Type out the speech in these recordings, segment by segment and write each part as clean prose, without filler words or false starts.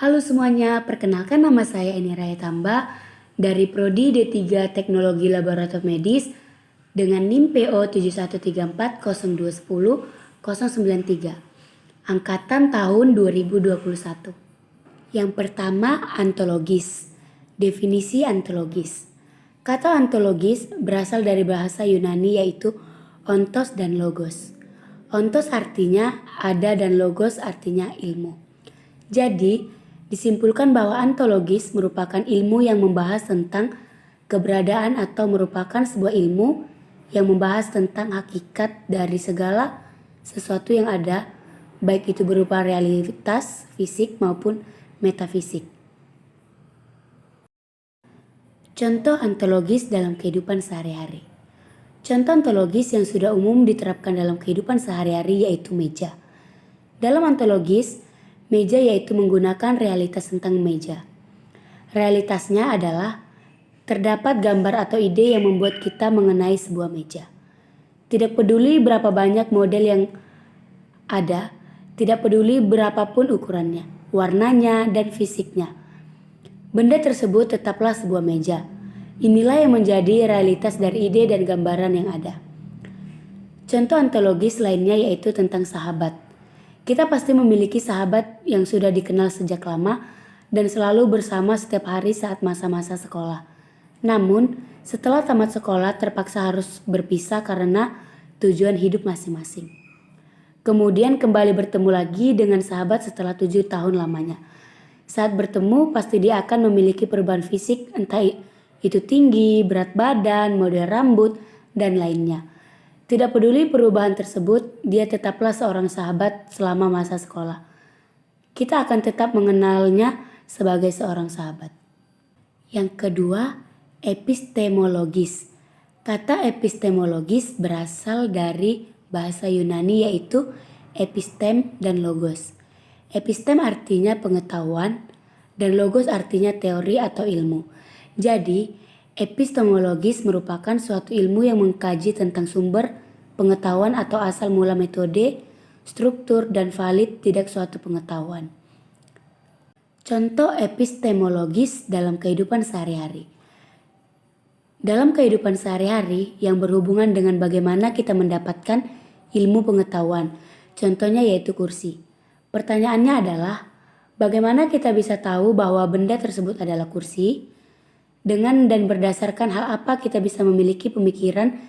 Halo semuanya, perkenalkan nama saya Eni Raya Tamba dari Prodi D3 Teknologi Laboratorium Medis dengan NIM PO 71340201093, angkatan tahun 2021. Yang pertama, antologis. Definisi antologis. Kata antologis berasal dari bahasa Yunani yaitu ontos dan logos. Ontos artinya ada dan logos artinya ilmu. Jadi, disimpulkan bahwa antologis merupakan ilmu yang membahas tentang keberadaan atau merupakan sebuah ilmu yang membahas tentang hakikat dari segala sesuatu yang ada, baik itu berupa realitas fisik maupun metafisik. Contoh antologis dalam kehidupan sehari-hari. Contoh ontologis yang sudah umum diterapkan dalam kehidupan sehari-hari yaitu meja. Dalam ontologis, meja yaitu menggunakan realitas tentang meja. Realitasnya adalah terdapat gambar atau ide yang membuat kita mengenai sebuah meja. Tidak peduli berapa banyak model yang ada, tidak peduli berapapun ukurannya, warnanya, dan fisiknya. Benda tersebut tetaplah sebuah meja. Inilah yang menjadi realitas dari ide dan gambaran yang ada. Contoh ontologis lainnya yaitu tentang sahabat. Kita pasti memiliki sahabat yang sudah dikenal sejak lama dan selalu bersama setiap hari saat masa-masa sekolah. Namun, setelah tamat sekolah terpaksa harus berpisah karena tujuan hidup masing-masing. Kemudian kembali bertemu lagi dengan sahabat setelah 7 tahun lamanya. Saat bertemu pasti dia akan memiliki perubahan fisik entah itu tinggi, berat badan, model rambut, dan lainnya. Tidak peduli perubahan tersebut, dia tetaplah seorang sahabat selama masa sekolah. Kita akan tetap mengenalnya sebagai seorang sahabat. Yang kedua, epistemologis. Kata epistemologis berasal dari bahasa Yunani yaitu epistem dan logos. Epistem artinya pengetahuan dan logos artinya teori atau ilmu. Jadi, epistemologis merupakan suatu ilmu yang mengkaji tentang sumber pengetahuan atau asal mula metode, struktur, dan valid tidak suatu pengetahuan. Contoh epistemologis dalam kehidupan sehari-hari. Dalam kehidupan sehari-hari yang berhubungan dengan bagaimana kita mendapatkan ilmu pengetahuan, contohnya yaitu kursi. Pertanyaannya adalah, bagaimana kita bisa tahu bahwa benda tersebut adalah kursi? Dengan dan berdasarkan hal apa kita bisa memiliki pemikiran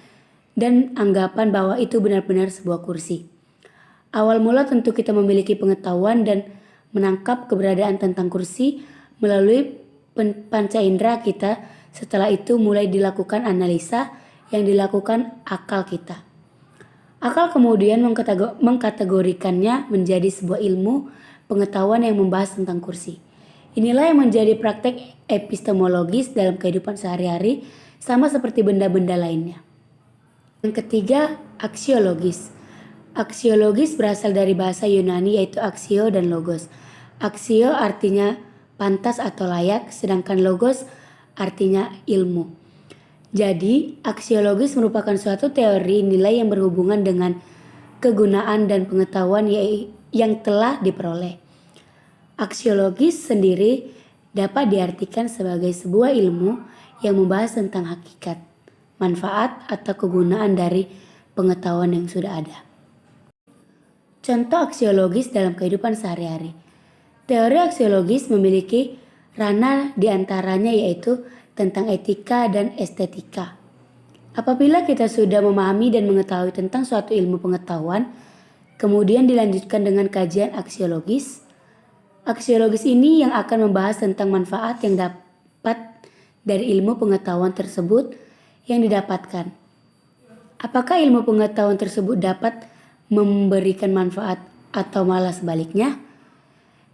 dan anggapan bahwa itu benar-benar sebuah kursi? Awal mula tentu kita memiliki pengetahuan dan menangkap keberadaan tentang kursi melalui panca indera kita. Setelah itu mulai dilakukan analisa yang dilakukan akal kita. Akal kemudian mengkategorikannya menjadi sebuah ilmu pengetahuan yang membahas tentang kursi. Inilah yang menjadi praktek epistemologis dalam kehidupan sehari-hari sama seperti benda-benda lainnya. Yang ketiga, aksiologis. Aksiologis berasal dari bahasa Yunani yaitu aksio dan logos. Aksio artinya pantas atau layak, sedangkan logos artinya ilmu. Jadi, aksiologis merupakan suatu teori nilai yang berhubungan dengan kegunaan dan pengetahuan yang telah diperoleh. Aksiologis sendiri dapat diartikan sebagai sebuah ilmu yang membahas tentang hakikat, manfaat, atau kegunaan dari pengetahuan yang sudah ada. Contoh aksiologis dalam kehidupan sehari-hari. Teori aksiologis memiliki ranah diantaranya yaitu tentang etika dan estetika. Apabila kita sudah memahami dan mengetahui tentang suatu ilmu pengetahuan, kemudian dilanjutkan dengan kajian aksiologis. Aksiologis ini yang akan membahas tentang manfaat yang dapat dari ilmu pengetahuan tersebut yang didapatkan. Apakah ilmu pengetahuan tersebut dapat memberikan manfaat atau malah sebaliknya?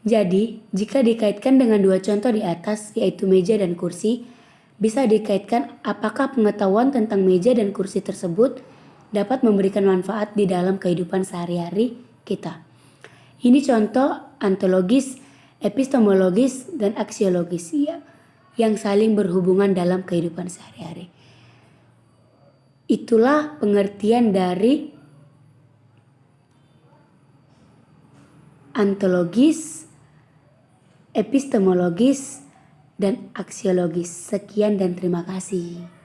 Jadi, jika dikaitkan dengan dua contoh di atas yaitu meja dan kursi, bisa dikaitkan apakah pengetahuan tentang meja dan kursi tersebut dapat memberikan manfaat di dalam kehidupan sehari-hari kita. Ini contoh ontologis, epistemologis, dan aksiologis yang saling berhubungan dalam kehidupan sehari-hari. Itulah pengertian dari ontologis, epistemologis, dan aksiologis. Sekian dan terima kasih.